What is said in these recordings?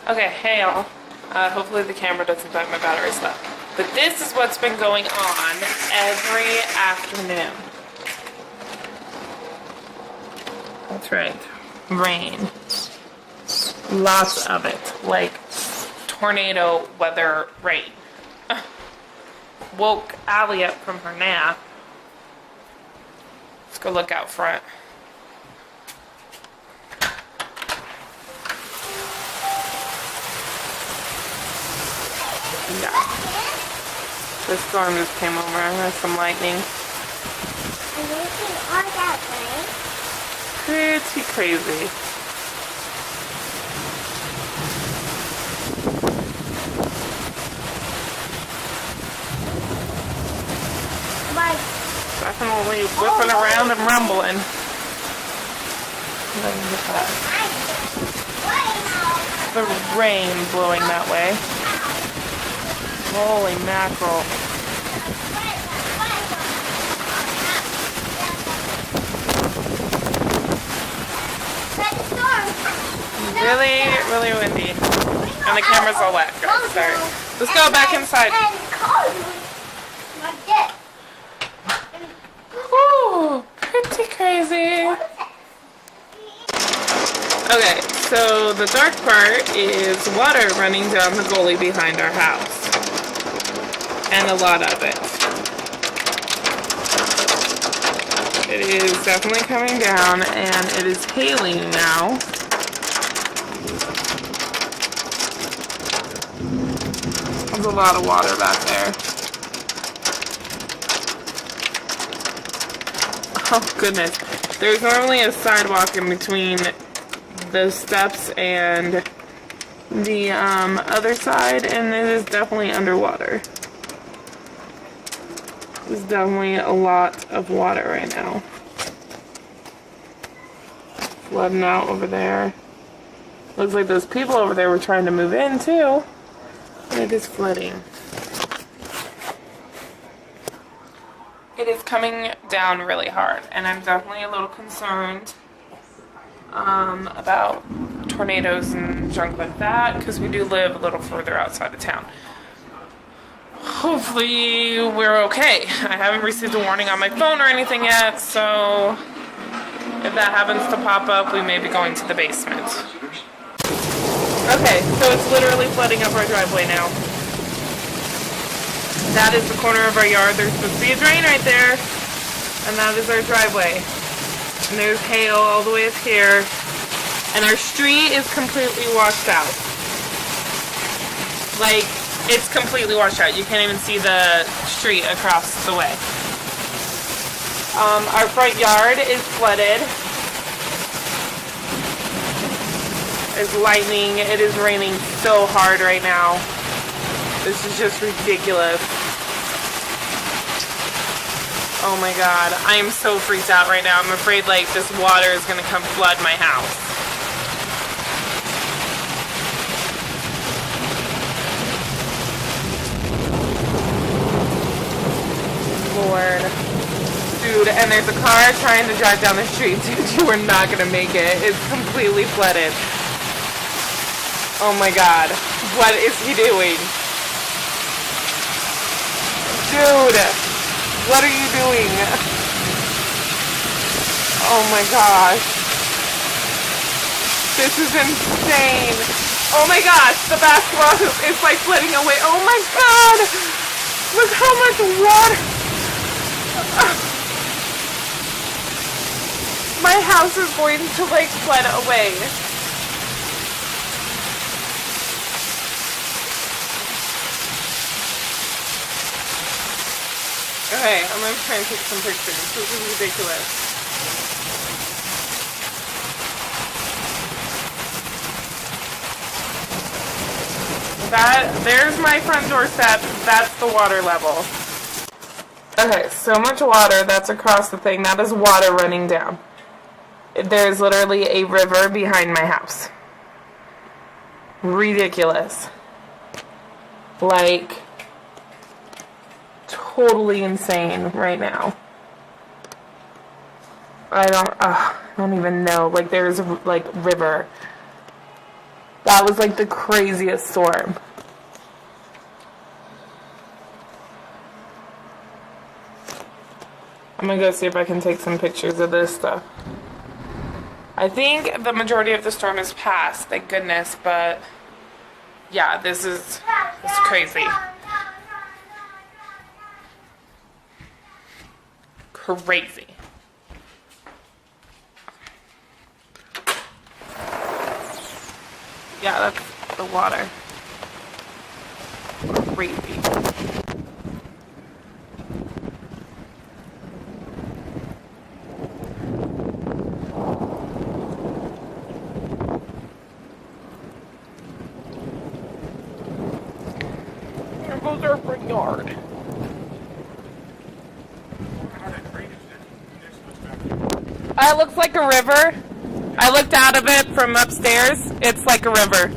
Okay, hey y'all. Hopefully the camera doesn't die, my battery's low. But this is what's been going on every afternoon. That's right. Rain. Lots of it. Like tornado weather rain. Woke Allie up from her nap. Let's go look out front. Yeah. The storm just came over. There's some lightning. Pretty crazy. Definitely whipping around and rumbling. Look at that. The rain blowing that way. Holy mackerel. Really, really windy. And the camera's all wet, guys. Sorry. Let's go back inside. Ooh, pretty crazy. Okay, so the dark part is water running down the gully behind our house. And a lot of it. It is definitely coming down, and it is hailing now. There's a lot of water back there. Oh goodness. There's normally a sidewalk in between the steps and the other side, and it is definitely underwater. There's definitely a lot of water right now. Flooding out over there. Looks like those people over there were trying to move in too. And it is flooding. It is coming down really hard, and I'm definitely a little concerned about tornadoes and junk like that, because we do live a little further outside of town. Hopefully we're okay. I haven't received a warning on my phone or anything yet, so if that happens to pop up, we may be going to the basement. Okay, so it's literally flooding up our driveway now. That is the corner of our yard. There's supposed to be a drain right there, and that is our driveway. And there's hail all the way up here, and our street is completely washed out. Like, it's completely washed out. You can't even see the street across the way. Our front yard is flooded. It's lightning. It is raining so hard right now. This is just ridiculous. Oh my god. I am so freaked out right now. I'm afraid like this water is going to come flood my house. Lord. Dude, and there's a car trying to drive down the street. Dude, you are not going to make it. It's completely flooded. Oh my god. What is he doing? Dude, what are you doing? Oh my gosh. This is insane. Oh my gosh, the basketball hoop is like flooding away. Oh my god. Look how much water. My house is going to like flood away. Okay, I'm gonna try and take some pictures. This is ridiculous. There's my front door step. That's the water level. Okay, so much water that's across the thing. That is water running down. There's literally a river behind my house. Ridiculous. Like, totally insane right now. I don't even know. Like, there's like river. That was like the craziest storm. I'm gonna go see if I can take some pictures of this stuff. I think the majority of the storm is past, thank goodness, but yeah, this is crazy. Crazy. Yeah, that's the water. Crazy. There goes our front yard. It looks like a river. I looked out of it from upstairs. It's like a river.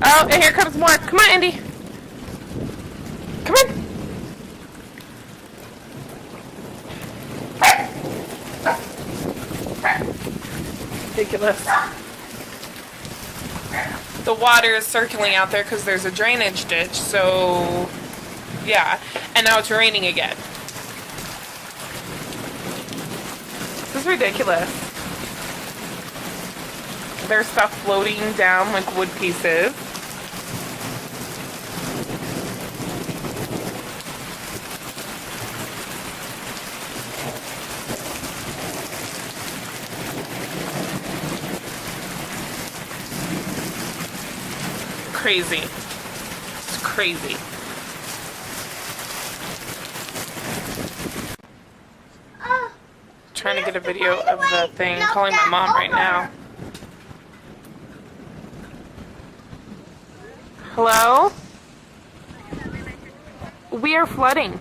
Oh, and here comes more. Come on, Indy. Come on. Ridiculous. The water is circling out there because there's a drainage ditch, so yeah. And now it's raining again. This is ridiculous. There's stuff floating down like wood pieces. Crazy. It's crazy. Trying to get a video of the thing. Calling my mom right now. Hello? We are flooding.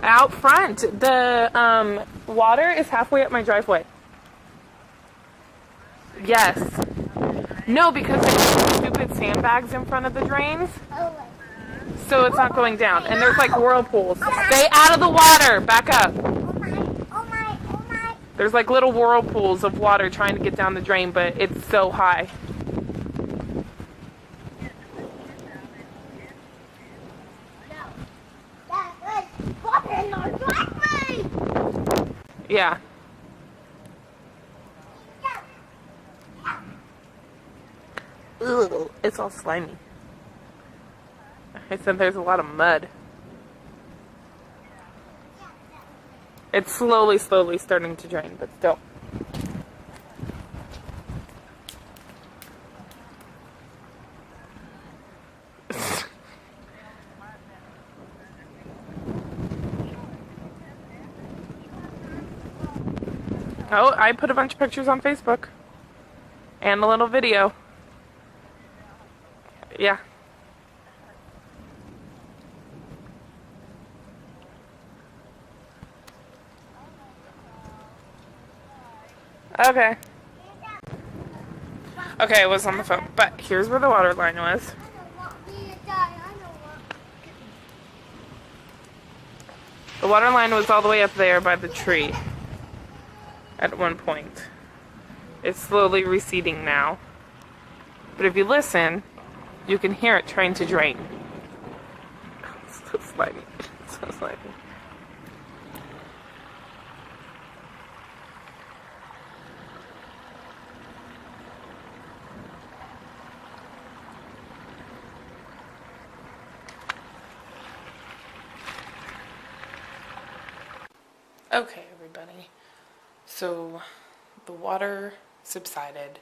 Out front. The water is halfway up my driveway. Yes. No, because they have stupid sandbags in front of the drains. So it's not going down. And there's like whirlpools. Stay out of the water. Back up. There's like little whirlpools of water trying to get down the drain, but it's so high. Yeah. Ugh, it's all slimy. I said there's a lot of mud. It's slowly starting to drain, but still. Oh, I put a bunch of pictures on Facebook. And a little video. Yeah. Okay. Okay, I was on the phone. But here's where the water line was. The water line was all the way up there by the tree at one point. It's slowly receding now. But if you listen, you can hear it trying to drain. It's so slimy. It's so slimy. Okay, everybody. So the water subsided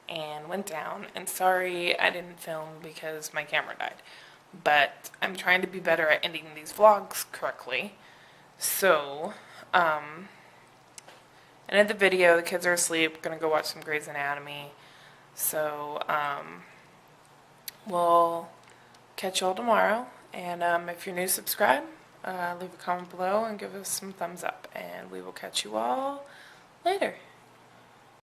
and went down, and sorry I didn't film because my camera died, but I'm trying to be better at ending these vlogs correctly. So ended the video. The kids are asleep. Gonna go watch some Grey's Anatomy. So we'll catch y'all tomorrow, and if you're new, subscribe, leave a comment below and give us some thumbs up, and we will catch you all later.